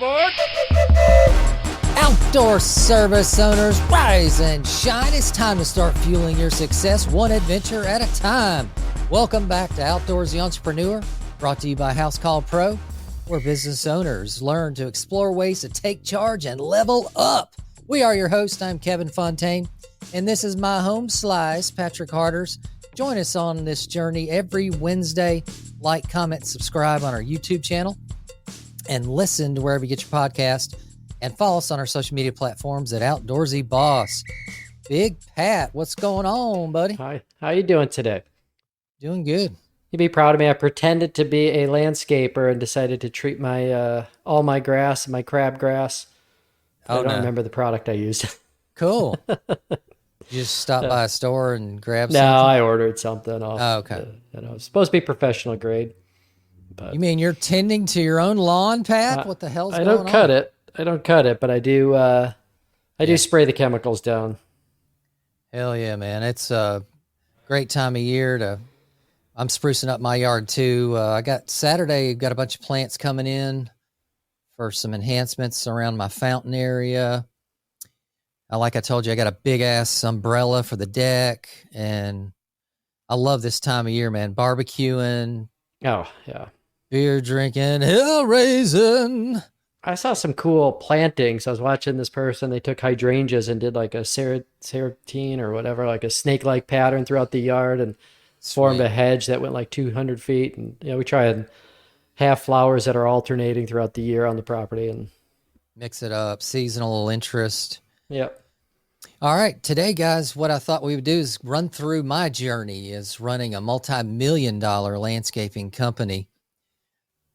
aboard! Outdoor service owners, rise and shine. It's time to start fueling your success one adventure at a time. Welcome back to Outdoorsy Entrepreneur, brought to you by House Call Pro, where business owners learn to explore ways to take charge and level up. We are your hosts. I'm Kevin Fontaine, and this is my home slice, Patrick Harders. Join us on this journey every Wednesday. Like, comment, subscribe on our YouTube channel, and listen to wherever you get your podcast. And follow us on our social media platforms at Outdoorsy Boss. Big Pat, what's going on, buddy? Hi, how you doing today? Doing good. You'd be proud of me. I pretended to be a landscaper and decided to treat my all my grass, my crabgrass. I don't remember the product I used. Cool. You just stop by a store and grab something? No, I ordered something off. Oh, okay. It's supposed to be professional grade. But you mean you're tending to your own lawn, Pat? What the hell's going on? I don't cut it, but I do spray the chemicals down. Hell yeah, man. It's a great time of year I'm sprucing up my yard too. Saturday, got a bunch of plants coming in for some enhancements around my fountain area. Like I told you, I got a big ass umbrella for the deck, and I love this time of year, man. Barbecuing. Oh, yeah. Beer drinking, hell raising. I saw some cool plantings. I was watching this person. They took hydrangeas and did like a serpentine or whatever, like a snake-like pattern throughout the yard, and formed a hedge that went like 200 feet. And we try and have flowers that are alternating throughout the year on the property and mix it up. Seasonal interest. Yep. All right, today, guys, what I thought we would do is run through my journey as running a multi-million-dollar landscaping company.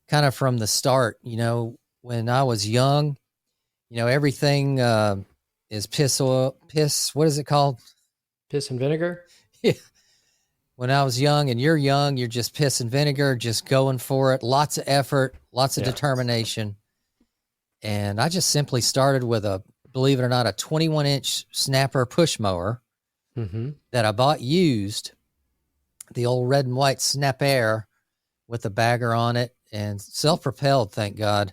Kind of from the start, when I was young, everything is piss, what is it called? Piss and vinegar? Yeah. When I was young and you're young, you're just piss and vinegar, just going for it. Lots of effort, lots of determination. And I just simply started with believe it or not, a 21-inch snapper push mower that I bought used, the old red and white Snap Air with a bagger on it, and self-propelled, thank God.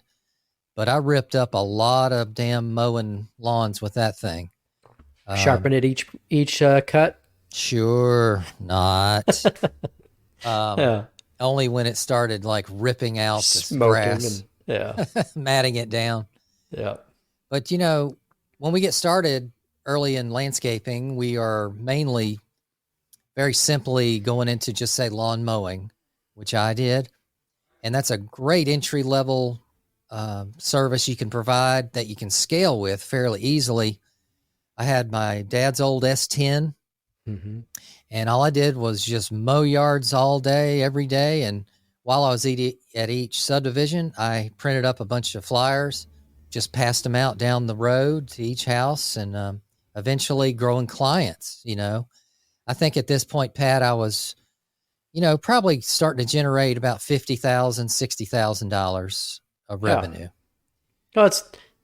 But I ripped up a lot of damn mowing lawns with that thing. Sharpen it each cut? Sure not. Only when it started like ripping out the grass. Matting it down. Yeah. But when we get started early in landscaping, we are mainly very simply going into just say lawn mowing, which I did. And that's a great entry level service you can provide that you can scale with fairly easily. I had my dad's old S10, and all I did was just mow yards all day, every day. And while I was at each subdivision, I printed up a bunch of flyers, just passed them out down the road to each house, and eventually growing clients. I think at this point, Pat, I was, probably starting to generate about $50,000, $60,000 of revenue. No,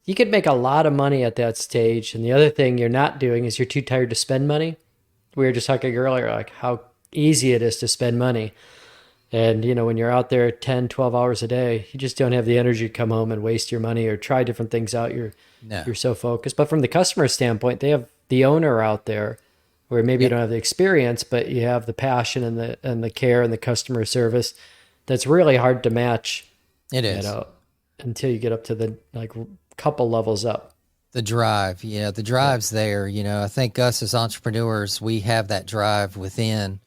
you could make a lot of money at that stage. And the other thing you're not doing is you're too tired to spend money. We were just talking earlier, like how easy it is to spend money. And, when you're out there 10, 12 hours a day, you just don't have the energy to come home and waste your money or try different things out. You're so focused. But from the customer standpoint, they have the owner out there where maybe you don't have the experience, but you have the passion and the care and the customer service. That's really hard to match. It is. Until you get up to the couple levels up. The drive, the drive's there. I think us as entrepreneurs, we have that drive within.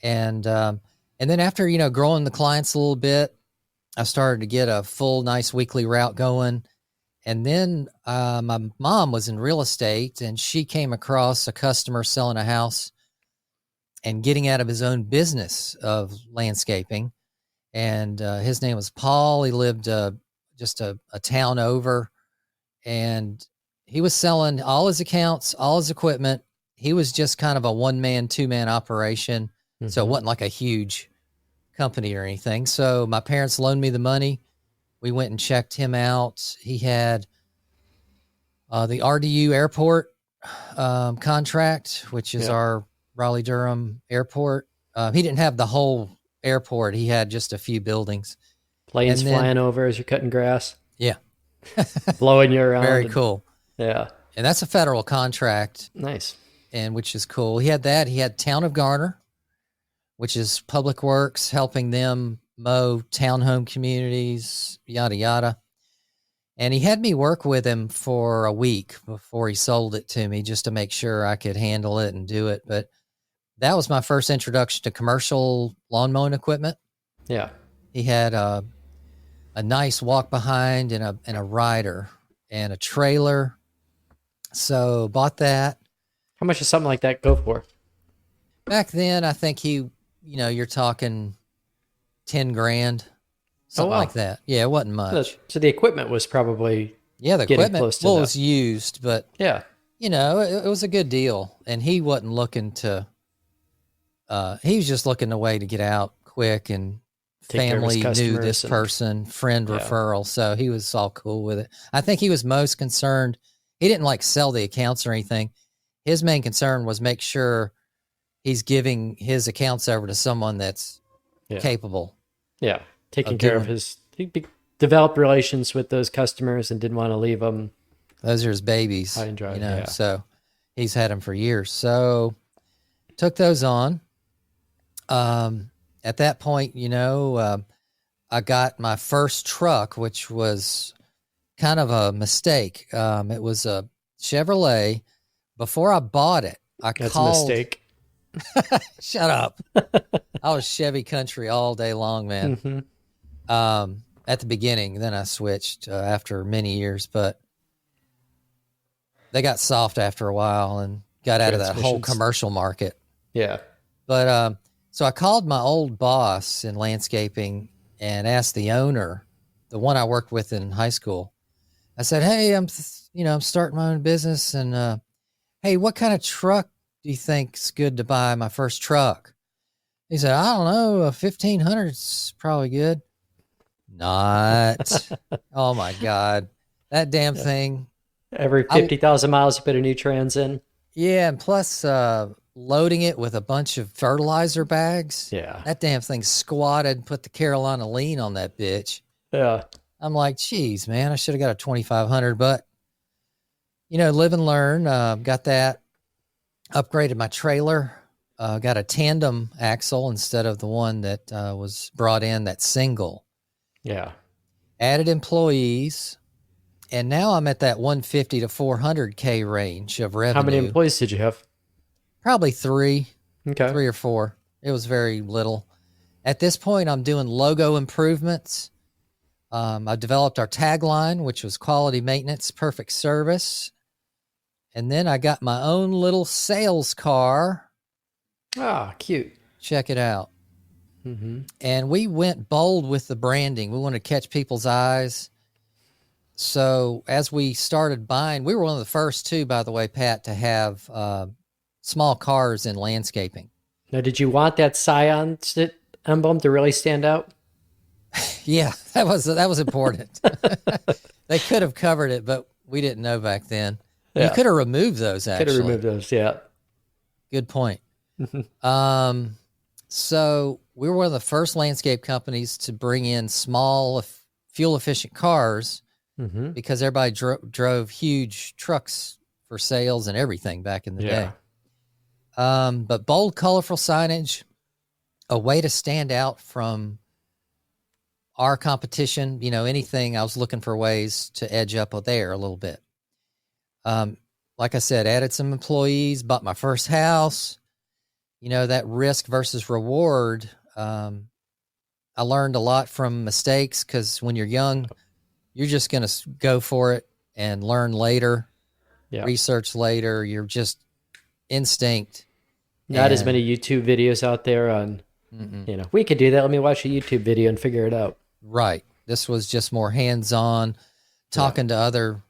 And then after, growing the clients a little bit, I started to get a full, nice weekly route going. And then my mom was in real estate, and she came across a customer selling a house and getting out of his own business of landscaping. And his name was Paul. He lived just a town over, and he was selling all his accounts, all his equipment. He was just kind of a one-man, two-man operation. So it wasn't like a huge company or anything. So my parents loaned me the money. We went and checked him out. He had the RDU airport contract, which is our Raleigh-Durham airport. He didn't have the whole airport. He had just a few buildings. Planes flying over as you're cutting grass. Yeah. blowing you around. Very And, cool. yeah. And that's a federal contract, Nice. and which is cool. He had that. He had Town of Garner, which is public works, helping them mow townhome communities, yada, yada. And he had me work with him for a week before he sold it to me just to make sure I could handle it and do it. But that was my first introduction to commercial lawn mowing equipment. Yeah. He had a nice walk behind and a rider and a trailer. So bought that. How much does something like that go for? Back then, I think you're talking 10 grand, something like that. Yeah, it wasn't much. So the equipment was probably Yeah, the getting equipment close to that. was used, but Yeah. it was a good deal. And he wasn't looking to, he was just looking a way to get out quick, and Take care of his family knew customers this and- person, friend Yeah. referral. So he was all cool with it. I think he was most concerned. He didn't like sell the accounts or anything. His main concern was make sure he's giving his accounts over to someone that's capable. Yeah. Taking care of his, he developed relations with those customers and didn't want to leave them. Those are his babies, high and dry, so he's had them for years. So took those on. At that point, I got my first truck, which was kind of a mistake. It was a Chevrolet. Before I bought it, That's called. a mistake. Shut up. I was Chevy country all day long, man. Mm-hmm. At the beginning, then I switched after many years, but they got soft after a while and got out of that whole commercial market. Yeah. But so I called my old boss in landscaping and asked the owner, the one I worked with in high school. I said, "Hey, I'm starting my own business, and hey, what kind of truck do you think's good to buy my first truck?" He said, "I don't know, a 1500's probably good." Not. Oh my God. That damn thing. Every 50,000 miles, you put a new trans in. Yeah. And plus, loading it with a bunch of fertilizer bags. Yeah. That damn thing squatted and put the Carolina lean on that bitch. Yeah. I'm like, geez, man, I should have got a 2500, but live and learn. Got that, upgraded my trailer, got a tandem axle instead of the one that was brought in, that single. Yeah. Added employees, and now I'm at that 150 to 400K range of revenue. How many employees did you have? Probably 3. Okay. 3 or 4. It was very little. At this point, I'm doing logo improvements. I developed our tagline, which was quality maintenance, perfect service. And then I got my own little sales car. Ah, cute. Check it out. Mm-hmm. And we went bold with the branding. We wanted to catch people's eyes. So as we started buying, we were one of the first too, by the way, Pat, to have small cars in landscaping. Now, did you want that Scion emblem to really stand out? Yeah, that was important. They could have covered it, but we didn't know back then. Yeah. You could have removed those, actually. Could have removed those, yeah. Good point. So we were one of the first landscape companies to bring in small, fuel-efficient cars because everybody drove huge trucks for sales and everything back in the day. But bold, colorful signage, a way to stand out from our competition. Anything, I was looking for ways to edge up there a little bit. Like I said, added some employees, bought my first house. That risk versus reward. I learned a lot from mistakes, because when you're young, you're just going to go for it and learn later, research later. You're just instinct. Not as many YouTube videos out there on, we could do that. Let me watch a YouTube video and figure it out. Right. This was just more hands-on, talking to other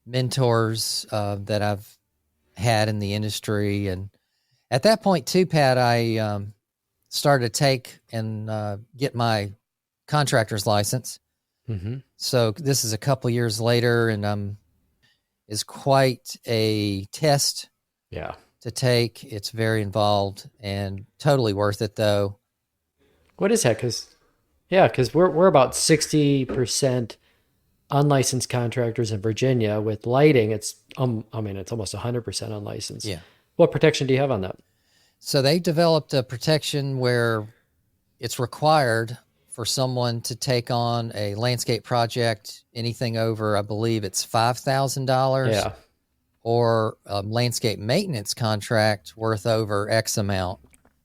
mentors that I've had in the industry. And at that point too, Pat, I started to take and get my contractor's license. So this is a couple years later, and is quite a test to take. It's very involved and totally worth it, though. What is that? Because we're about 60% unlicensed contractors in Virginia with lighting. It's I mean, it's almost 100% unlicensed. Yeah. What protection do you have on that? So they developed a protection where it's required for someone to take on a landscape project, anything over, I believe it's $5,000, Yeah. or a landscape maintenance contract worth over X amount.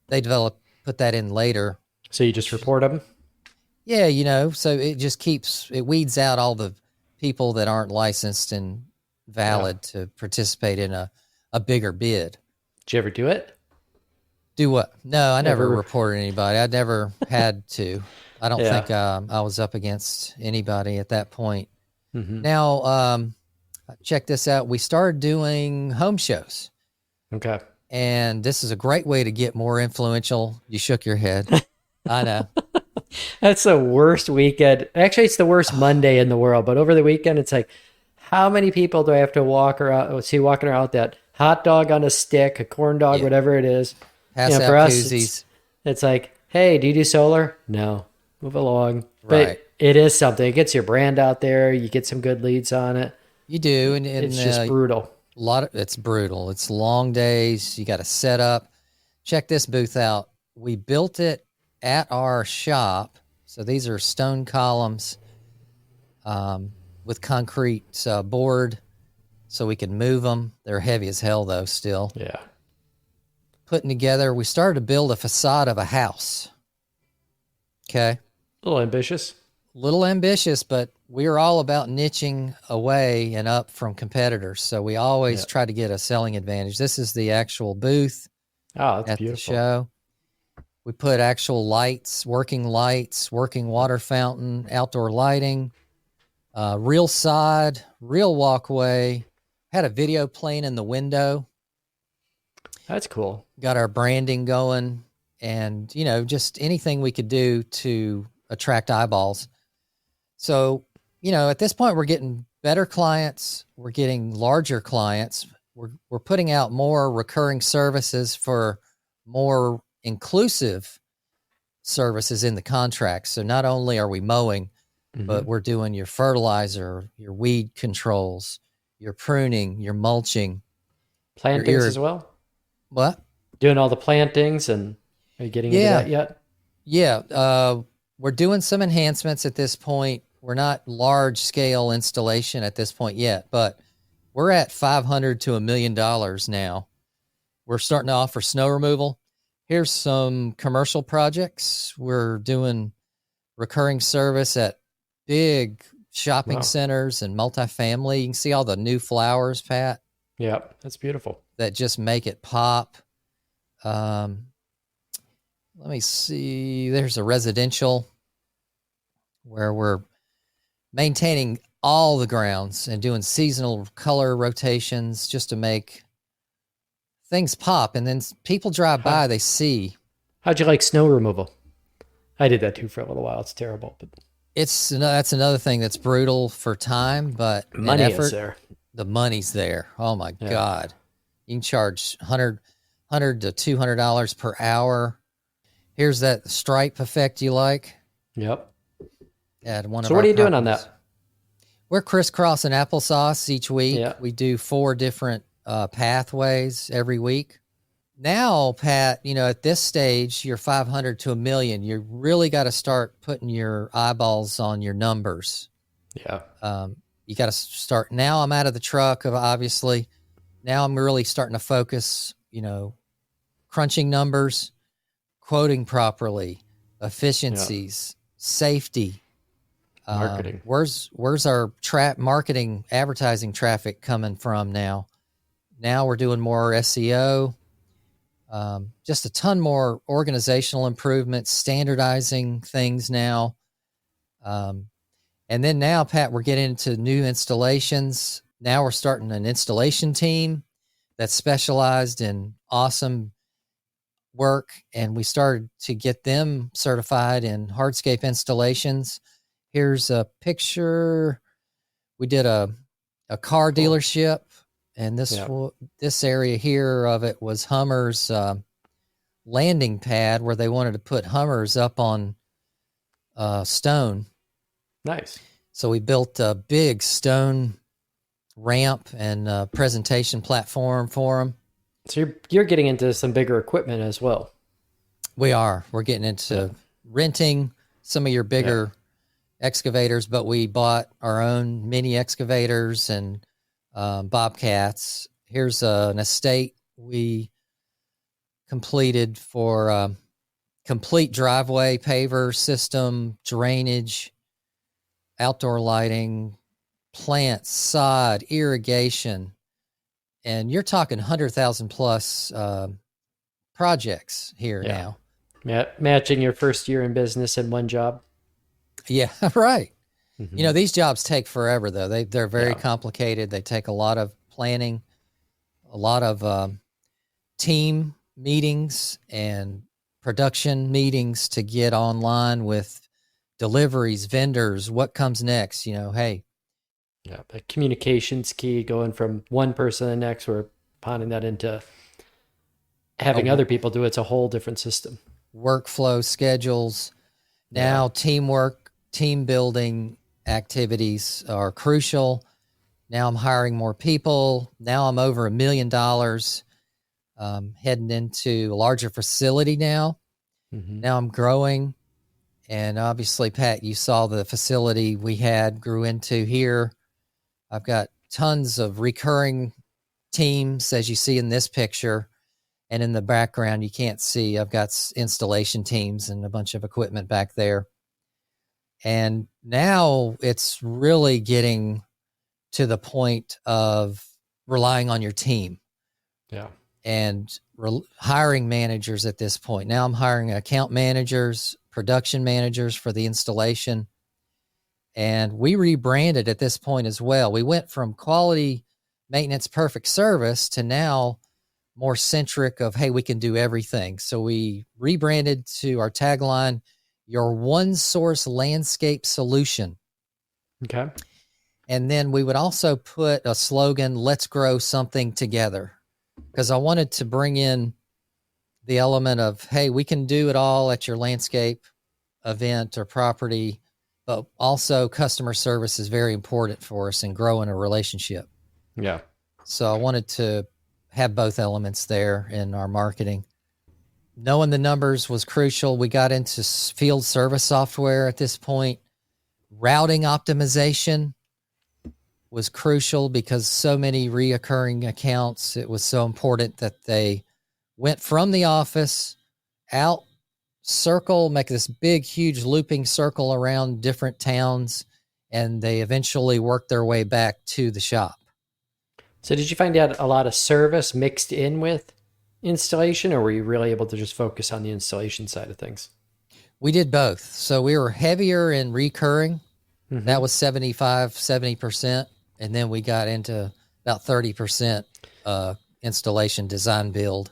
They put that in later. So you just report them? Yeah, so it just it weeds out all the people that aren't licensed and valid to participate in a bigger bid. Did you ever do it? Do what? No, I never Ever? reported anybody. I never had to. I don't Yeah. think I was up against anybody at that point. Mm-hmm. Now, check this out. We started doing home shows. Okay. And this is a great way to get more influential. You shook your head. I know. That's the worst weekend. Actually, it's the worst Monday in the world. But over the weekend, it's like, how many people do I have to see walking around with that hot dog on a stick, a corn dog, whatever it is? Pass out for us, koozies. it's like, hey, do you do solar? No. Move along. Right. But it is something. It gets your brand out there. You get some good leads on it. You do. And It's just brutal. It's brutal. It's long days. You got to set up. Check this booth out. We built it at our shop. So these are stone columns with concrete board so we can move them. They're heavy as hell though still. Yeah. Putting together, we started to build a facade of a house. Okay. A little ambitious. Little ambitious, but we are all about niching away and up from competitors. So we always try to get a selling advantage. This is the actual booth That's beautiful. the show. We put actual lights, working water fountain, outdoor lighting, real sod, real walkway. Had a video playing in the window. That's cool. Got our branding going, and just anything we could do to attract eyeballs. So, at this point we're getting better clients, we're getting larger clients, we're putting out more recurring services for more inclusive services in the contract. So not only are we mowing, but we're doing your fertilizer, your weed controls, your pruning, your mulching, plantings as well. What? Doing all the plantings, and are you getting into that yet? Yeah. We're doing some enhancements at this point. We're not large scale installation at this point yet, but we're at $500 to $1 million now. We're starting to offer snow removal. Here's some commercial projects. We're doing recurring service at big shopping centers and multifamily. You can see all the new flowers, Pat. Yeah, that's beautiful. That just make it pop. Let me see. There's a residential where we're maintaining all the grounds and doing seasonal color rotations just to make things pop. And then people drive by, they see. How'd you like snow removal? I did that too for a little while. It's terrible, but that's another thing that's brutal for time, but money effort, is there. The money's there. Oh my God. You can charge $100 to $200 per hour. Here's that stripe effect you like. Yep. At one so what are you doing on that? We're crisscrossing applesauce each week. Yeah. We do 4 different pathways every week. Now, Pat, at this stage, you're 500 to $1 million. You really got to start putting your eyeballs on your numbers. Yeah. You got to start. Now I'm out of the truck, obviously. Now I'm really starting to focus, crunching numbers, quoting properly, efficiencies, safety, marketing. Where's our marketing advertising traffic coming from now? Now we're doing more SEO, just a ton more organizational improvements, standardizing things now. And then now, Pat, we're getting into new installations. Now we're starting an installation team that's specialized in awesome work, and we started to get them certified in hardscape installations. Here's a picture. We did a car dealership, and this area here of it was Hummer's landing pad where they wanted to put Hummers up on stone. Nice. So we built a big stone ramp and presentation platform for them. So you're getting into some bigger equipment as well. We're getting into renting some of your bigger excavators, but we bought our own mini excavators and bobcats. Here's an estate we completed for complete driveway, paver system, drainage, outdoor lighting, plants, sod, irrigation, and you're talking 100,000 plus projects here now. Matching your first year in business in one job. Yeah, right. You know, these jobs take forever, though. They're very complicated. They take a lot of planning, a lot of team meetings and production meetings to get online with deliveries, vendors, what comes next. You know, hey. Yeah, but communication's key, going from one person to the next. We're pounding that into having other people do it's a whole different system. Workflow schedules. Now teamwork, team building activities are crucial. Now I'm hiring more people. Now I'm over $1 million, heading into a larger facility now. Now I'm growing. And obviously, Pat, you saw the facility we had grew into here. I've got tons of recurring teams, as you see in this picture. And in the background, you can't see, I've got installation teams and a bunch of equipment back there. And now it's really getting to the point of relying on your team. Yeah. And hiring managers at this point. Now I'm hiring account managers, production managers for the installation. And we rebranded at this point as well. We went from quality maintenance, perfect service to now more centric of, hey, we can do everything. So we rebranded to our tagline, your one source landscape solution. Okay. And then we would also put a slogan, let's grow something together. Because I wanted to bring in the element of, hey, we can do it all at your landscape event or property, but also customer service is very important for us in growing a relationship. Yeah. So I wanted to have both elements there in our marketing. Knowing the numbers was crucial. We got into field service software at this point. Routing optimization was crucial because so many reoccurring accounts. It was so important that they went from the office out, circle, make this big, huge looping circle around different towns, and they eventually worked their way back to the shop. So did you find out a lot of service mixed in with installation, or were you really able to just focus on the installation side of things? We did both. So we were heavier in recurring. That was 70%. And then we got into about 30% installation, design, build.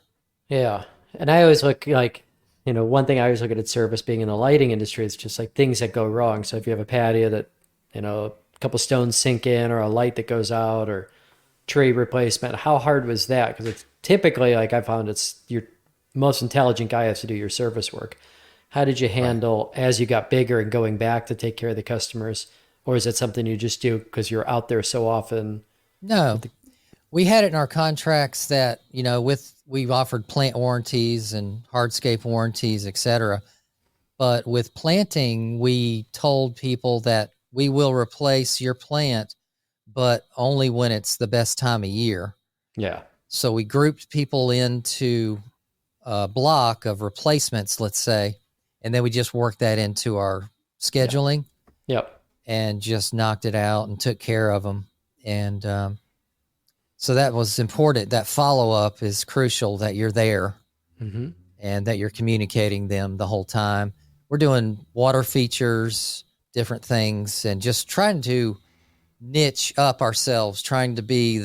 Yeah. And I always look like, one thing I always look at service being in the lighting industry is just like things that go wrong. So if you have a patio that, a couple stones sink in, or a light that goes out, or tree replacement, how hard was that? Because it's typically, like I found, it's your most intelligent guy has to do your service work. How did you handle as you got bigger and going back to take care of the customers? Or is it something you just do because you're out there so often? No, we had it in our contracts that, we've offered plant warranties and hardscape warranties, et cetera. But with planting, we told people that we will replace your plant, but only when it's the best time of year. Yeah. So we grouped people into a block of replacements, let's say, and then we just worked that into our scheduling. Yep. And just knocked it out and took care of them. And so that was important. That follow-up is crucial, that you're there and that you're communicating them the whole time. We're doing water features, different things, and just trying to niche up ourselves, trying to be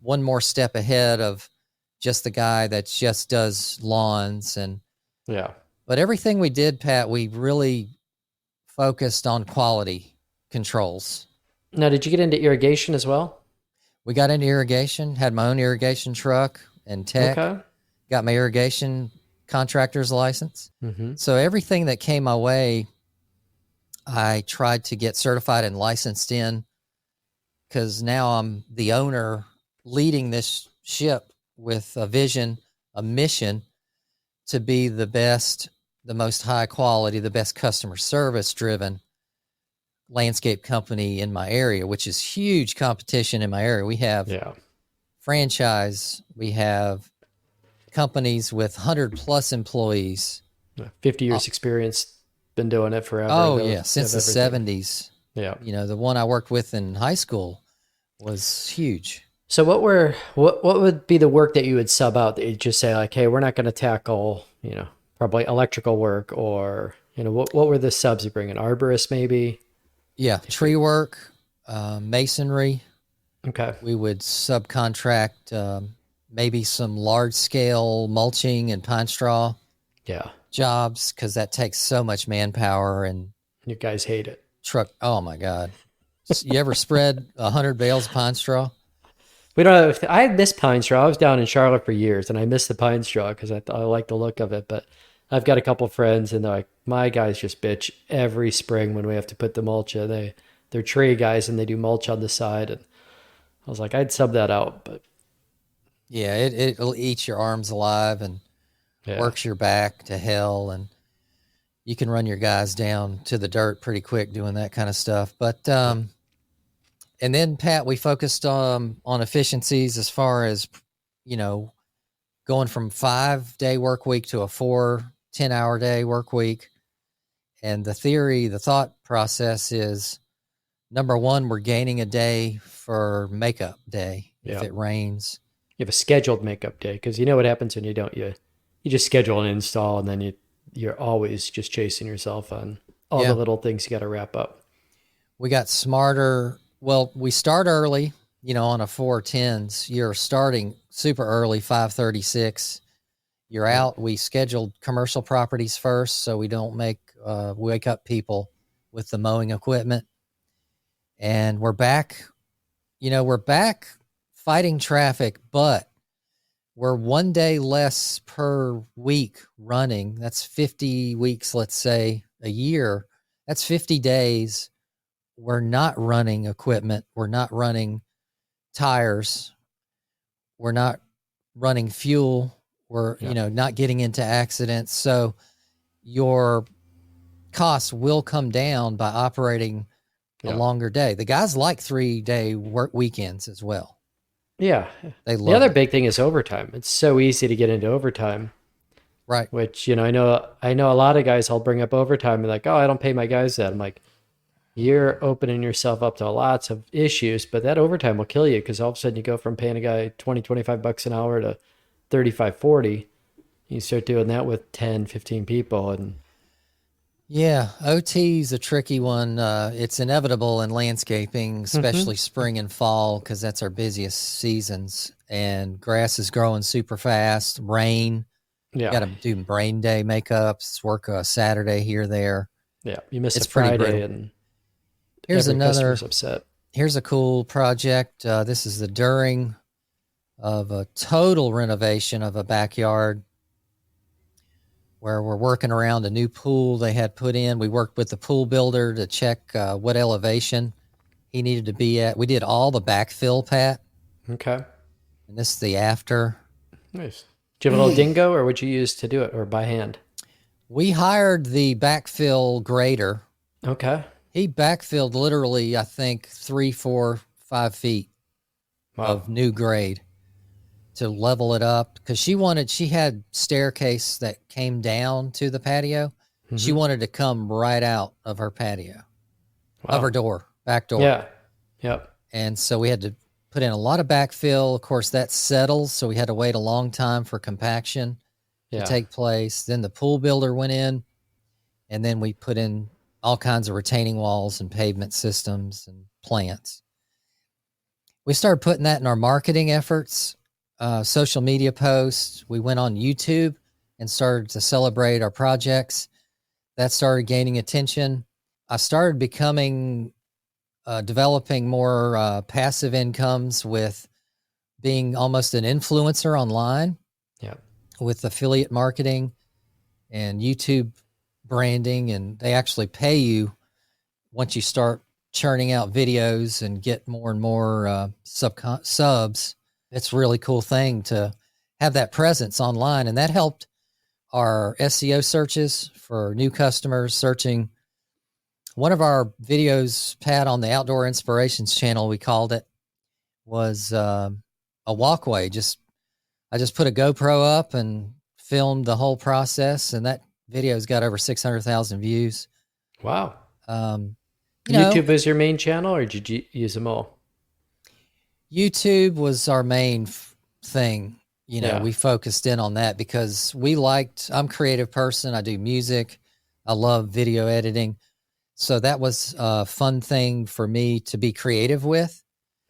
one more step ahead of just the guy that just does lawns. But everything we did, Pat, we really focused on quality controls. Now, did you get into irrigation as well? We got into irrigation, had my own irrigation truck and tech, got my irrigation contractor's license. So everything that came my way, I tried to get certified and licensed in because now I'm the owner leading this ship with a vision, a mission to be the best, the most high quality, the best customer service driven landscape company in my area, which is huge competition in my area. We have Yeah. franchise, we have companies with 100 plus employees. 50 Uh, years experience, been doing it forever. oh, They'll yeah, since have the everything. 70s. Yeah. You know, the one I worked with in high school was huge. So what would be the work that you would sub out that you just say like, hey, we're not going to tackle, probably electrical work, or, what were the subs you bring in? Arborist maybe? Yeah, tree work, masonry. Okay. We would subcontract maybe some large scale mulching and pine straw Yeah. jobs because that takes so much manpower and You guys hate it. truck. Oh my God. You ever spread 100 bales of pine straw? We don't have, I miss pine straw. I was down in Charlotte for years and I miss the pine straw because I like the look of it. But I've got a couple friends and they're like, my guys just bitch every spring when we have to put the mulch in. They're tree guys and they do mulch on the side. And I was like, I'd sub that out, but Yeah, it'll eat your arms alive and yeah. works your back to hell. And you can run your guys down to the dirt pretty quick doing that kind of stuff. But, and then Pat, we focused on efficiencies as far as, you know, going from 5-day work week to a 10-hour day work week. And the thought process is number one, we're gaining a day for makeup day if Yeah. it rains. You have a scheduled makeup day because you know what happens when you don't. You just schedule an install and then you're always just chasing yourself on all the little things you got to wrap up. We got smarter. Well, we start early, on a 410s. You're starting super early, 5:36. You're out. We scheduled commercial properties first so we don't wake up people with the mowing equipment. And we're back, we're back fighting traffic, but we're 1 day less per week running. That's 50 weeks, let's say, a year. That's 50 days. We're not running equipment. We're not running tires. We're not running fuel. We're, not getting into accidents. So your costs will come down by operating a longer day. The guys like 3-day work weekends as well. Yeah. They love the other it. big thing is overtime. It's so easy to get into overtime. Right. Which, I know a lot of guys, I'll bring up overtime and like, oh, I don't pay my guys that. I'm like, you're opening yourself up to lots of issues, but that overtime will kill you because all of a sudden you go from paying a guy 20, 25 bucks an hour to 35, 40. You start doing that with 10, 15 people. And yeah, OT is a tricky one. It's inevitable in landscaping, especially spring and fall, because that's our busiest seasons. And grass is growing super fast. Rain. yeah. Got to do brain day makeups, work a Saturday here, there. Yeah. You miss It's a pretty Friday brutal. and Here's every another. customer's upset. Here's a cool project. This is the during of a total renovation of a backyard where we're working around a new pool they had put in. We worked with the pool builder to check what elevation he needed to be at. We did all the backfill, Pat. Okay. And this is the after. Nice. Do you have a little dingo or would you use to do it or by hand? We hired the backfill grader. Okay. He backfilled literally, I think, 3, 4, 5 feet of new grade to level it up because she had staircase that came down to the patio. Mm-hmm. She wanted to come right out of her patio, of her door, back door. Yeah. Yep. And so we had to put in a lot of backfill. Of course, that settles, so we had to wait a long time for compaction to take place. Then the pool builder went in, and then we put in all kinds of retaining walls and pavement systems and plants. We started putting that in our marketing efforts. Social media posts. We went on YouTube and started to celebrate our projects. That started gaining attention. I started developing more passive incomes with being almost an influencer online. Yeah. With affiliate marketing and YouTube branding, and they actually pay you once you start churning out videos and get more and more subs, it's a really cool thing to have that presence online. And that helped our SEO searches for new customers searching. One of our videos, Pat, on the Outdoor Inspirations channel, we called it, was a walkway. I just put a GoPro up and filmed the whole process, and that video's got over 600,000 views. Wow. You know, YouTube is your main channel, or did you use them all? YouTube was our main thing. You know, Yeah. we focused in on that because I'm a creative person. I do music. I love video editing. So that was a fun thing for me to be creative with,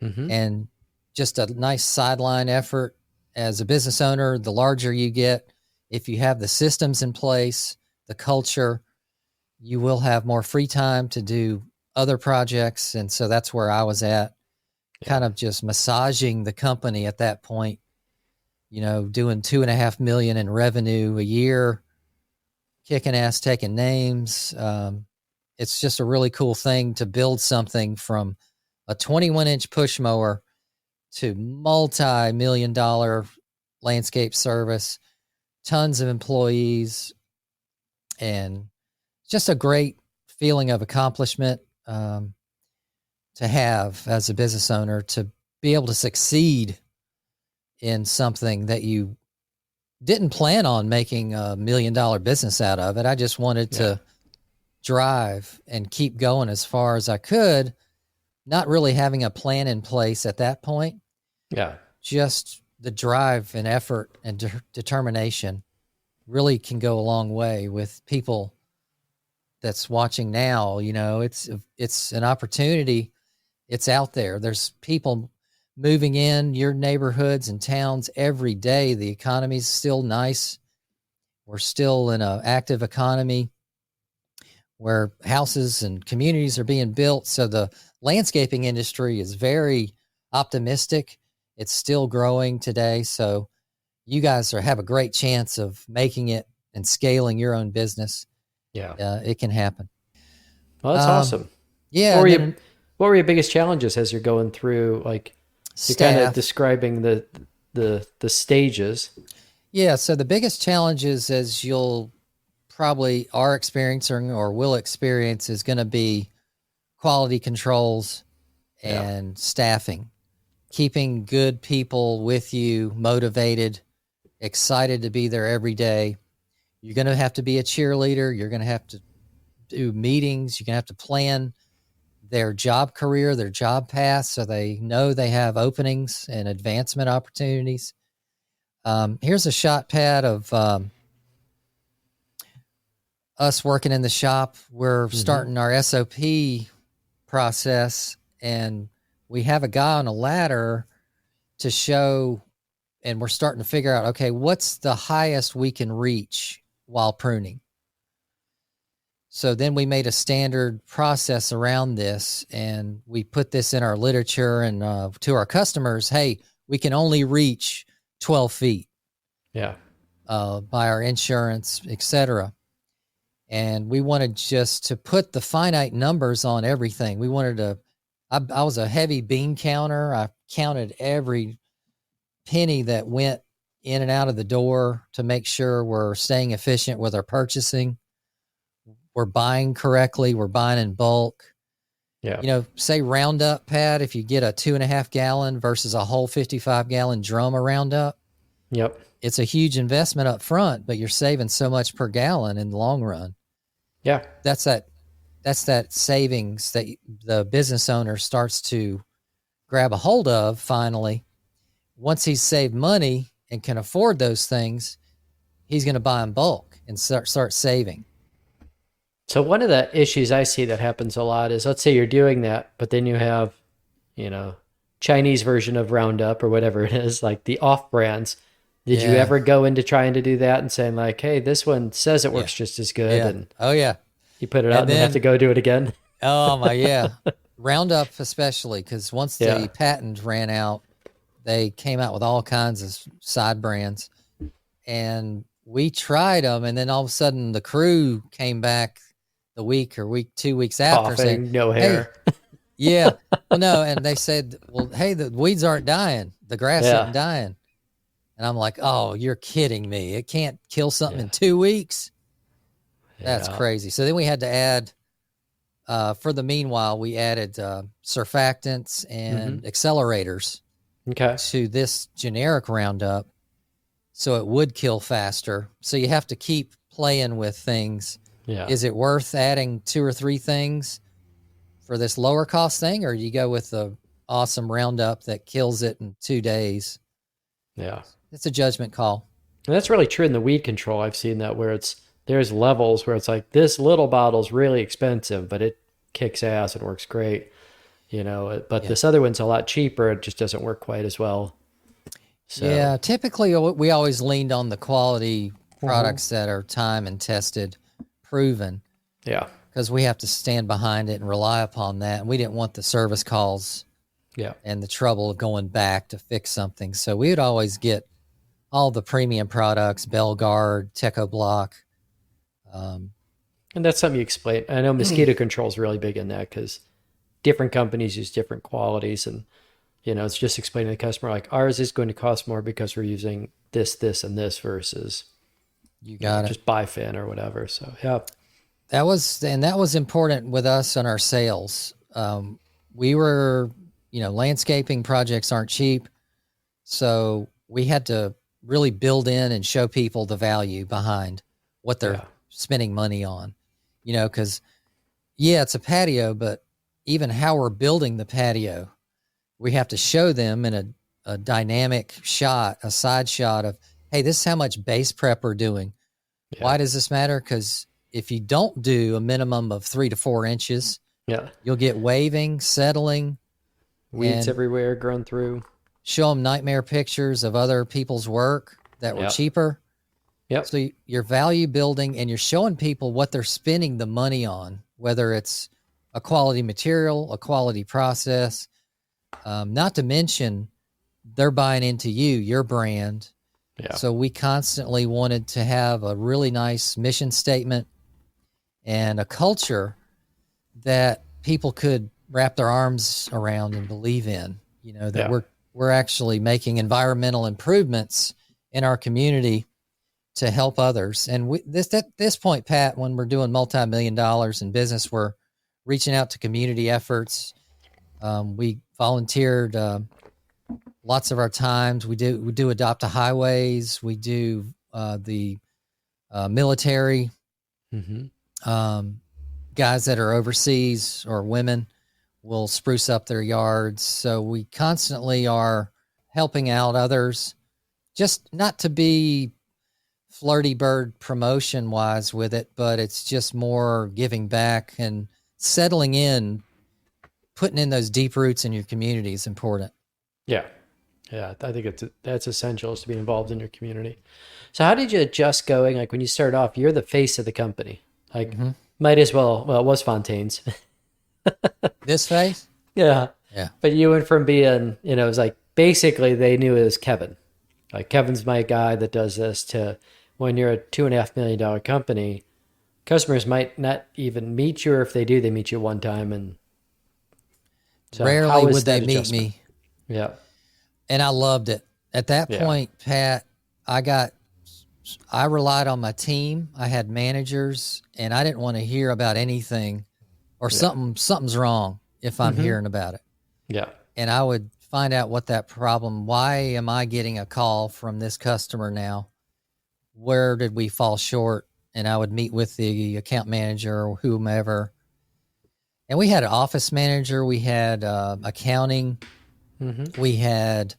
Mm-hmm. and just a nice sideline effort. As a business owner, the larger you get, if you have the systems in place, the culture, you will have more free time to do other projects. And so that's where I was at, kind of just massaging the company at that point, you know, doing 2.5 million in revenue a year, kicking ass, taking names. It's just a really cool thing to build something from a 21-inch push mower to multi-million-dollar landscape service, tons of employees, and just a great feeling of accomplishment to have as a business owner, to be able to succeed in something that you didn't plan on making $1 million business out of it. I just wanted to drive and keep going as far as I could, not really having a plan in place at that point. Yeah. Just the drive and effort and determination really can go a long way with people that's watching now. You know, it's an opportunity. It's out there. There's people moving in your neighborhoods and towns every day. The economy's still nice. We're still in an active economy where houses and communities are being built. So the landscaping industry is very optimistic. It's still growing today. So you guys have a great chance of making it and scaling your own business. Yeah. It can happen. Well, that's awesome. Yeah. What were your biggest challenges as you're going through, like, you're kind of describing the stages? Yeah. So the biggest challenges, as you'll probably are experiencing or will experience, is going to be quality controls and staffing, keeping good people with you, motivated, excited to be there every day. You're going to have to be a cheerleader. You're going to have to do meetings. You're going to have to plan their job career, their job path, so they know they have openings and advancement opportunities. Here's a shot, Pat, of us working in the shop. We're starting our SOP process, and we have a guy on a ladder to show, and we're starting to figure out, okay, what's the highest we can reach while pruning? So then we made a standard process around this, and we put this in our literature and to our customers. Hey, we can only reach 12 feet. Yeah. By our insurance, etc. And we wanted just to put the finite numbers on everything. We wanted to, I was a heavy bean counter. I counted every penny that went in and out of the door to make sure we're staying efficient with our purchasing. We're buying correctly. We're buying in bulk. Yeah. You know, say Roundup, Pat, if you get a 2.5 gallon versus a whole 55 gallon drum of Roundup. Yep. It's a huge investment up front, but you're saving so much per gallon in the long run. Yeah. That's that savings that the business owner starts to grab a hold of finally. Once he's saved money and can afford those things, he's going to buy in bulk and start saving. So one of the issues I see that happens a lot is, let's say you're doing that, but then you have, Chinese version of Roundup or whatever it is, like the off brands. Did you ever go into trying to do that and saying like, hey, this one says it works just as good? Yeah. And you put it out and then have to go do it again? Oh my, yeah. Roundup especially, because once the patent ran out, they came out with all kinds of side brands. And we tried them, and then all of a sudden the crew came back the week or 2 weeks after saying, Coughing, no hey, hair. yeah, well, no. And they said, well, hey, the weeds aren't dying. The grass isn't Yeah. dying. And I'm like, oh, you're kidding me. It can't kill something Yeah. in 2 weeks. That's Yeah. crazy. So then we had to add, for the meanwhile, we added surfactants and accelerators Okay. to this generic Roundup so it would kill faster. So you have to keep playing with things. Yeah. Is it worth adding 2 or 3 things for this lower cost thing, or do you go with the awesome Roundup that kills it in 2 days? Yeah. It's a judgment call. And that's really true in the weed control. I've seen that where there's levels where it's like this little bottle's really expensive, but it kicks ass and works great. But Yeah. this other one's a lot cheaper. It just doesn't work quite as well. So, Yeah, typically we always leaned on the quality products that are time and tested, proven, yeah. because we have to stand behind it and rely upon that. And we didn't want the service calls Yeah. and the trouble of going back to fix something. So we would always get all the premium products, Bell Guard, Teco Block. And that's something you explain. I know mosquito control is really big in that because different companies use different qualities. And, it's just explaining to the customer, like, ours is going to cost more because we're using this, this, and this versus You got it. just Bifin or whatever. So, yeah. That was important with us on our sales. We were, landscaping projects aren't cheap. So we had to really build in and show people the value behind what they're spending money on, because it's a patio, but even how we're building the patio, we have to show them in a dynamic shot, a side shot of, hey, this is how much base prep we're doing. Yeah. Why does this matter? Because if you don't do a minimum of 3 to 4 inches, you'll get waving, settling, weeds everywhere growing through. Show them nightmare pictures of other people's work that were cheaper. Yep. So you're value building and you're showing people what they're spending the money on, whether it's a quality material, a quality process, not to mention they're buying into you, your brand. Yeah. So we constantly wanted to have a really nice mission statement and a culture that people could wrap their arms around and believe in, that we're actually making environmental improvements in our community to help others. And at this point, Pat, when we're doing multi-million dollars in business, we're reaching out to community efforts. We volunteered lots of our times. We do adopt a highways. We do the military, guys that are overseas or women will spruce up their yards. So we constantly are helping out others, just not to be flirty bird promotion wise with it, but it's just more giving back and settling in, putting in those deep roots in your community is important. Yeah. Yeah. I think that's essential, is to be involved in your community. So how did you adjust going? Like when you started off, you're the face of the company. Like might as well, it was Fontaine's. This face? Yeah. Yeah. But you went from being, it was like, basically they knew it was Kevin. Like Kevin's my guy that does this, to when you're a $2.5 million company, customers might not even meet you, or if they do, they meet you one time. And so rarely would they meet me. Yeah. And I loved it. At that point, Pat, I relied on my team. I had managers, and I didn't want to hear about anything or something's wrong if I'm hearing about it. Yeah. And I would find out what that problem, why am I getting a call from this customer now? Where did we fall short? And I would meet with the account manager or whomever. And we had an office manager. We had accounting. We had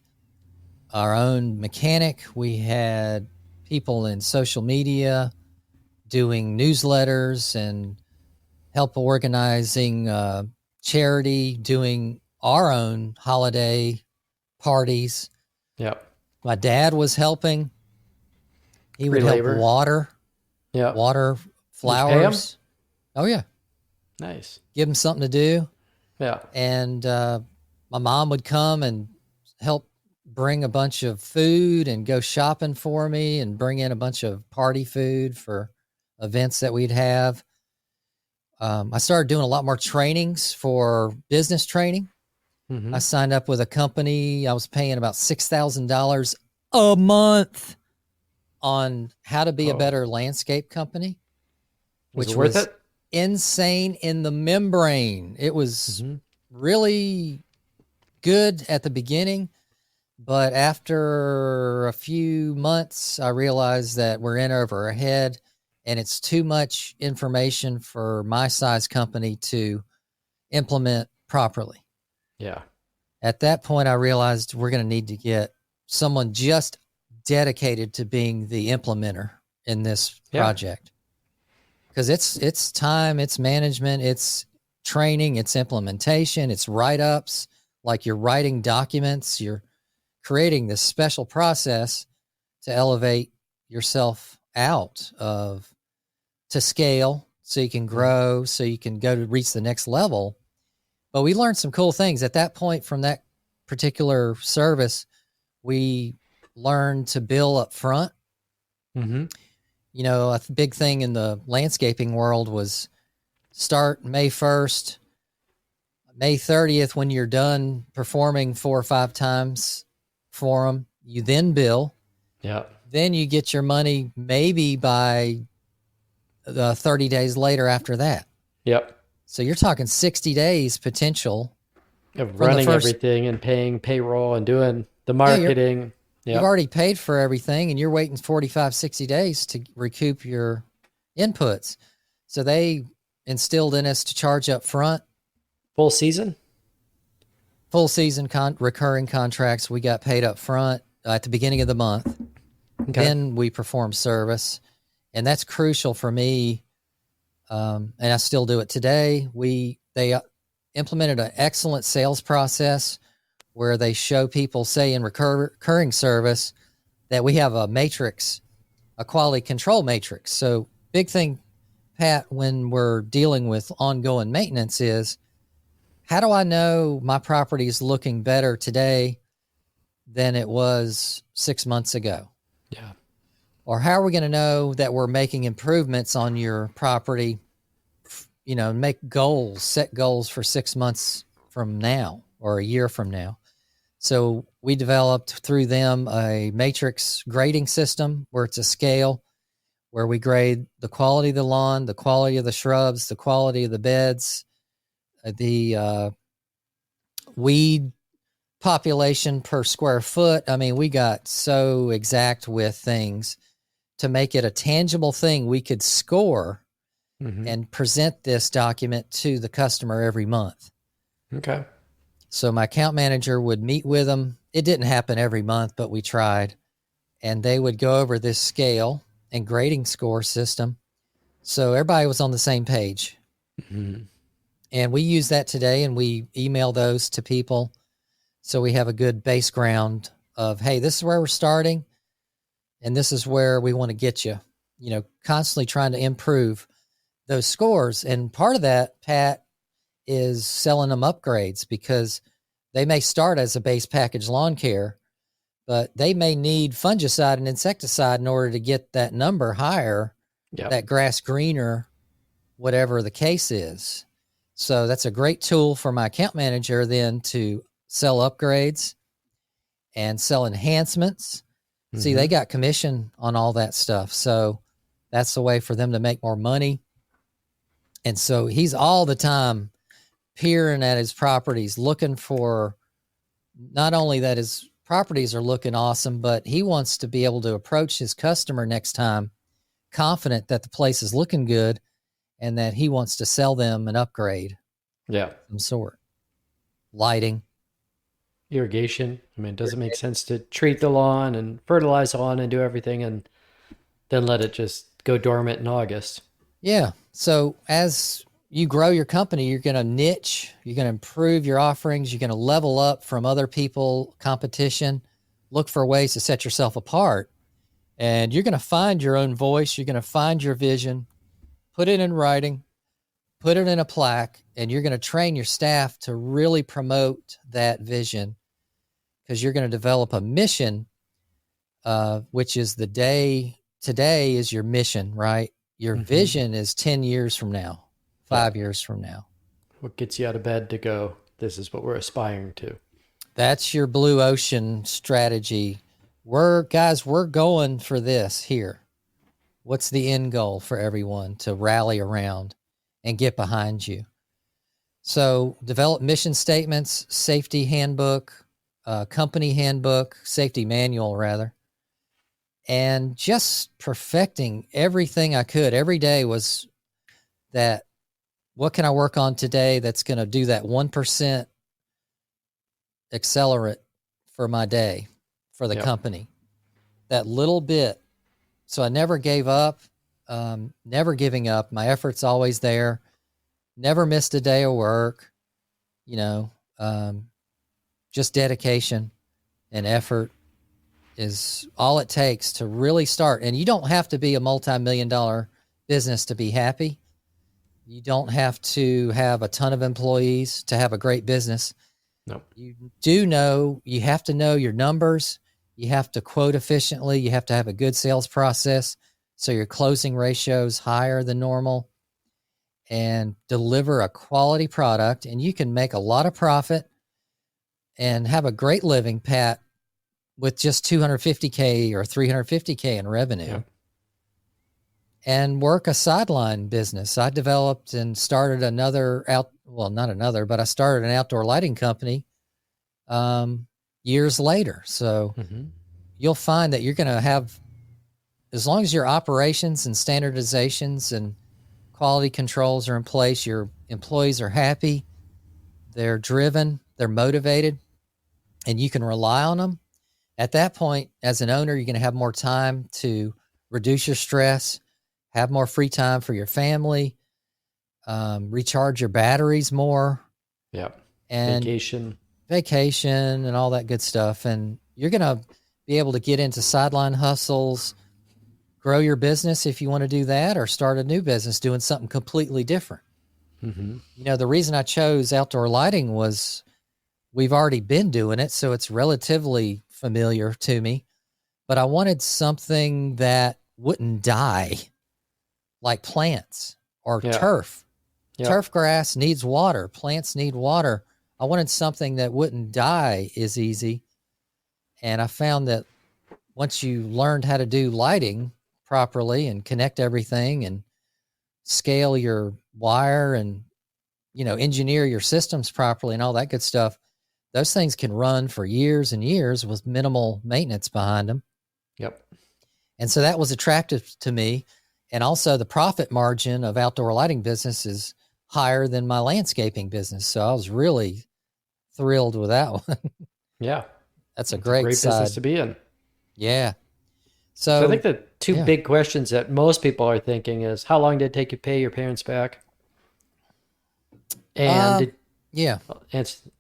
our own mechanic. We had people in social media doing newsletters and help organizing charity, doing our own holiday parties. Yeah. My dad was helping. He would help water. Yeah. Water flowers. Oh, yeah. Nice. Give him something to do. Yeah. And my mom would come and help bring a bunch of food and go shopping for me and bring in a bunch of party food for events that we'd have. I started doing a lot more trainings for business training. I Mm-hmm. signed up with a company. I was paying about $6,000 a month on how to be a Oh, better landscape company, was it which worth was it? insane in the membrane. It was Mm-hmm. really good at the beginning, but after a few months, I realized that we're in over our head and it's too much information for my size company to implement properly. Yeah. At that point, I realized we're going to need to get someone just dedicated to being the implementer in this Yeah. project, because it's time, it's management, it's training, it's implementation, it's write-ups, like you're writing documents, you're creating this special process to elevate yourself out of to scale so you can Mm-hmm. grow, so you can go to reach the next level. But we learned some cool things at that point from that particular service. We learned to bill up front. Mm-hmm. You know, a big thing in the landscaping world was start May 1st, May 30th, when you're done performing 4 or 5 times for them, you then bill. Yeah. Then you get your money maybe by 30 days later after that. Yep. So you're talking 60 days potential Of from the running first. everything and paying payroll and doing the Yeah, marketing. you've Yep. already paid for everything and you're waiting 45, 60 days to recoup your inputs. So they instilled in us to charge up front. Full season. Full season recurring contracts, we got paid up front at the beginning of the month. Okay. Then we perform service. And that's crucial for me. And I still do it today. They implemented an excellent sales process where they show people, say in recurring service, that we have a matrix, a quality control matrix. So big thing, Pat, when we're dealing with ongoing maintenance is, how do I know my property is looking better today than it was 6 months ago? Yeah. Or how are we going to know that we're making improvements on your property? You know, make goals, set goals for 6 months from now or a year from now. So we developed through them a matrix grading system where it's a scale where we grade the quality of the lawn, the quality of the shrubs, the quality of the beds, the weed population per square foot. I mean, we got so exact with things to make it a tangible thing we could score Mm-hmm. and present this document to the customer every month. Okay. So my account manager would meet with them. It didn't happen every month, but we tried. And they would go over this scale and grading score system. So everybody was on the same page. Mm-hmm. And we use that today and we email those to people. So we have a good base ground of, hey, this is where we're starting and this is where we want to get you, you know, constantly trying to improve those scores. And part of that, Pat, is selling them upgrades because they may start as a base package lawn care, but they may need fungicide and insecticide in order to get that number higher, Yep. that grass greener, whatever the case is. So that's a great tool for my account manager then to sell upgrades and sell enhancements. See, Mm-hmm. they got commission on all that stuff. So that's the way for them to make more money. And so he's all the time peering at his properties, looking for not only that his properties are looking awesome, but he wants to be able to approach his customer next time confident that the place is looking good and that he wants to sell them an upgrade Yeah. of some sort. Lighting. Irrigation. I mean, does it make sense to treat the lawn and fertilize the lawn and do everything and then let it just go dormant in August? Yeah. So as you grow your company, you're going to niche, you're going to improve your offerings, you're going to level up from other people, competition, look for ways to set yourself apart. And you're going to find your own voice, you're going to find your vision, put it in writing, put it in a plaque, and you're going to train your staff to really promote that vision because you're going to develop a mission, which is the day today is your mission, right? Your Mm-hmm. vision is 10 years from now. Yeah. 5 years from now. What gets you out of bed to go, this is what we're aspiring to. That's your blue ocean strategy. We're going for this here. What's the end goal for everyone to rally around and get behind you? So develop mission statements, safety handbook, company handbook, safety manual rather, and just perfecting everything I could. Every day was that, what can I work on today that's going to do that 1% accelerate for my day, for the company, that little bit. So I never gave up, never giving up. My effort's always there. Never missed a day of work, just dedication and effort is all it takes to really start. And you don't have to be a multi-million-dollar business to be happy. You don't have to have a ton of employees to have a great business. No. You have to know your numbers. You have to quote efficiently. You have to have a good sales process so your closing ratio is higher than normal, and deliver a quality product. And you can make a lot of profit and have a great living, Pat, with just $250K or $350K in revenue. Yeah. And work a sideline business. I developed and started I started an outdoor lighting company years later. So you'll find that you're going to have, as long as your operations and standardizations and quality controls are in place, your employees are happy, they're driven, they're motivated, and you can rely on them. At that point, as an owner, you're going to have more time to reduce your stress, have more free time for your family, recharge your batteries more. Yeah. And vacation and all that good stuff. And you're going to be able to get into sideline hustles, grow your business if you want to do that, or start a new business doing something completely different. The reason I chose outdoor lighting was we've already been doing it, so it's relatively familiar to me, but I wanted something that wouldn't die, like plants or turf. Turf grass needs water. Plants need water. I wanted something that wouldn't die as easy. And I found that once you learned how to do lighting properly and connect everything and scale your wire and, engineer your systems properly and all that good stuff, those things can run for years and years with minimal maintenance behind them. Yep. And so that was attractive to me. And also the profit margin of outdoor lighting business is higher than my landscaping business. So I was really thrilled with that one. Yeah. That's a great business to be in. Yeah. So I think the two big questions that most people are thinking is, how long did it take you to pay your parents back? And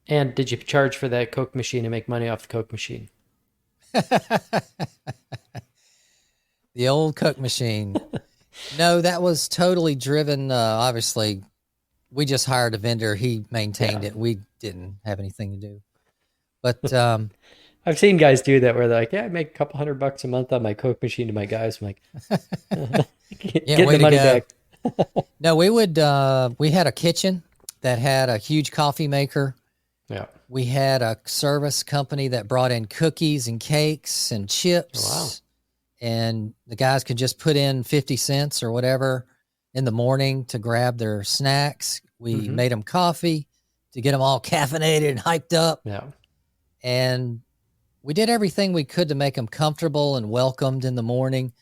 and did you charge for that Coke machine and make money off the Coke machine? The old Coke machine. No, that was totally driven. Obviously, we just hired a vendor. He maintained it. We didn't have anything to do. But I've seen guys do that where they're like, I make a couple $100 a month on my Coke machine to my guys. I'm like, get the money back. No, we had a kitchen that had a huge coffee maker. Yeah. We had a service company that brought in cookies and cakes and chips. Oh, wow. And the guys could just put in 50 cents or whatever in the morning to grab their snacks. We made them coffee to get them all caffeinated and hyped up. Yeah. And we did everything we could to make them comfortable and welcomed in the morning.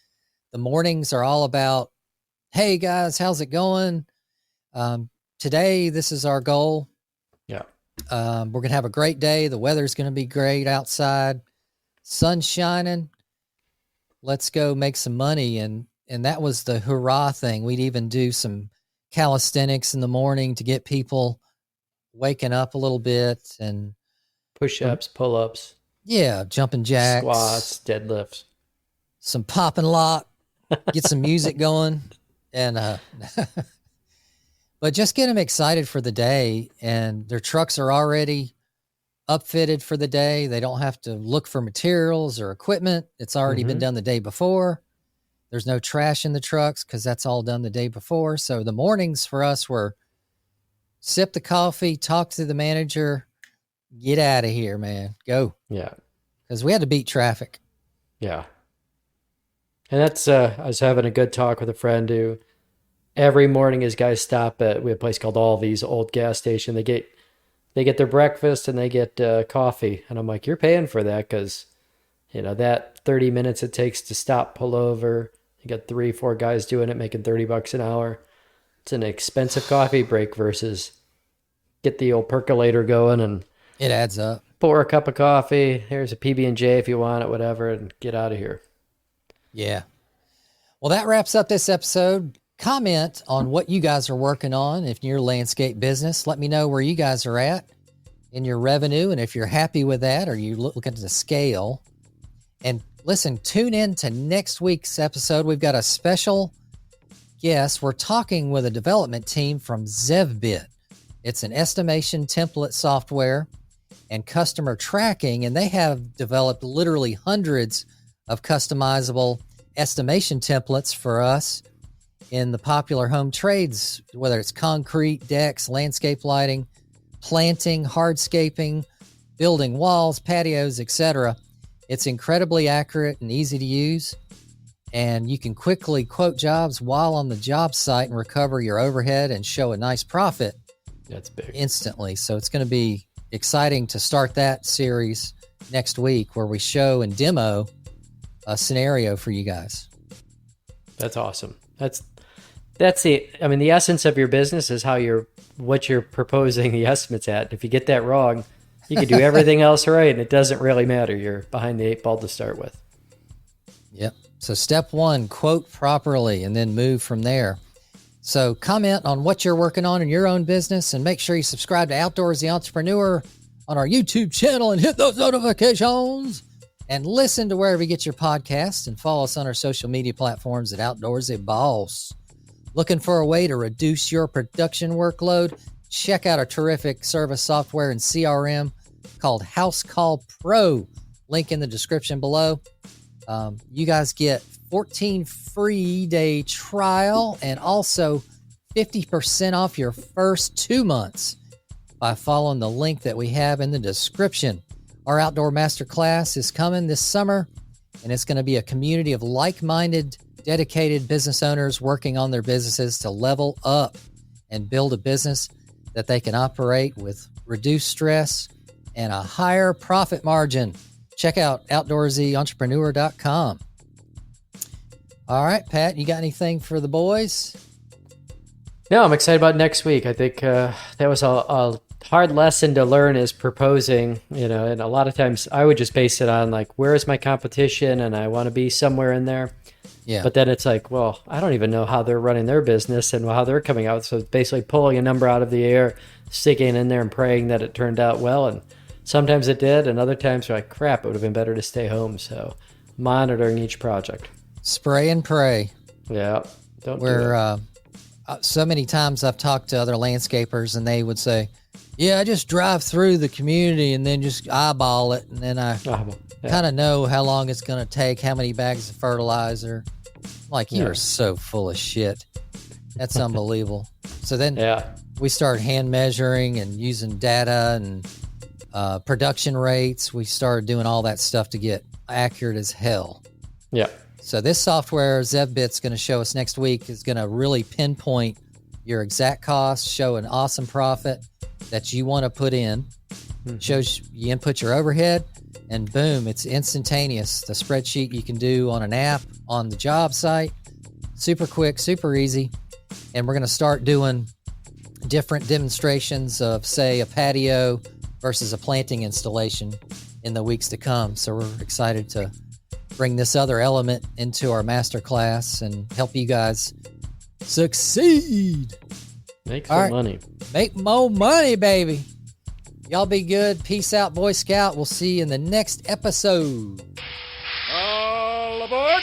The mornings are all about, hey guys, how's it going? Today, this is our goal. Yeah. We're going to have a great day. The weather's going to be great outside. Sun's shining. Let's go make some money. And that was the hurrah thing. We'd even do some calisthenics in the morning to get people waking up a little bit, and push-ups, pull-ups. Yeah, jumping jacks. Squats, deadlifts. Some pop and lock. Get some music going. And but just get them excited for the day, and their trucks are already upfitted for the day. They don't have to look for materials or equipment. It's already been done the day before. There's no trash in the trucks because that's all done the day before. So the mornings for us were sip the coffee, talk to the manager, get out of here, man. Go. Yeah. Because we had to beat traffic. Yeah. And that's, I was having a good talk with a friend who every morning his guys stop at, we have a place called Alvy's old gas station. They get their breakfast and they get coffee. And I'm like, you're paying for that because, that 30 minutes it takes to stop, pull over. You got 3-4 guys doing it, making $30 an hour. It's an expensive coffee break versus get the old percolator going and it adds up. Pour a cup of coffee. Here's a PB&J if you want it, whatever, and get out of here. Yeah. Well, that wraps up this episode. Comment on what you guys are working on if you're landscape business. Let me know where you guys are at in your revenue and if you're happy with that or you looking to scale. And listen, tune in to next week's episode. We've got a special guest. We're talking with a development team from ZevBit. It's an estimation template software and customer tracking, and they have developed literally hundreds of customizable estimation templates for us in the popular home trades, whether it's concrete, decks, landscape lighting, planting, hardscaping, building walls, patios, etc. It's incredibly accurate and easy to use, and you can quickly quote jobs while on the job site and recover your overhead and show a nice profit. That's big. Instantly. So it's going to be exciting to start that series next week where we show and demo a scenario for you guys. That's awesome. That's the essence of your business is what you're proposing the estimates at. If you get that wrong, you can do everything else right, and it doesn't really matter. You're behind the 8 ball to start with. Yep. So step 1, quote properly, and then move from there. So comment on what you're working on in your own business, and make sure you subscribe to Outdoorsy Entrepreneur on our YouTube channel and hit those notifications, and listen to wherever you get your podcasts, and follow us on our social media platforms at Outdoorsy Boss. Looking for a way to reduce your production workload? Check out our terrific service software and CRM called House Call Pro. Link in the description below. You guys get 14 free day trial and also 50% off your first 2 months by following the link that we have in the description. Our outdoor masterclass is coming this summer, and it's going to be a community of like-minded, dedicated business owners working on their businesses to level up and build a business that they can operate with reduced stress and a higher profit margin. Check out OutdoorsYentrepreneur.com. All right, Pat, you got anything for the boys? No, I'm excited about next week. I think that was a hard lesson to learn is proposing, and a lot of times I would just base it on like, where is my competition? And I want to be somewhere in there. Yeah. But then it's like, well, I don't even know how they're running their business and how they're coming out. So it's basically pulling a number out of the air, sticking in there and praying that it turned out well. And sometimes it did. And other times you're like, crap, it would have been better to stay home. So monitoring each project. Spray and pray. Yeah. So many times I've talked to other landscapers and they would say, yeah, I just drive through the community and then just eyeball it. And then I kind of know how long it's going to take, how many bags of fertilizer. Like, you're so full of shit. That's unbelievable. So then we start hand measuring and using data and production rates. We started doing all that stuff to get accurate as hell. Yeah. So this software, ZevBit's going to show us next week, is going to really pinpoint your exact costs, show an awesome profit that you want to put in. Mm-hmm. Shows you input your overhead, and boom, it's instantaneous. The spreadsheet you can do on an app on the job site. Super quick, super easy. And we're going to start doing different demonstrations of, say, a patio versus a planting installation in the weeks to come. So we're excited to bring this other element into our masterclass and help you guys succeed. Make some money. Make more money, baby. Y'all be good. Peace out, Boy Scout. We'll see you in the next episode. All aboard!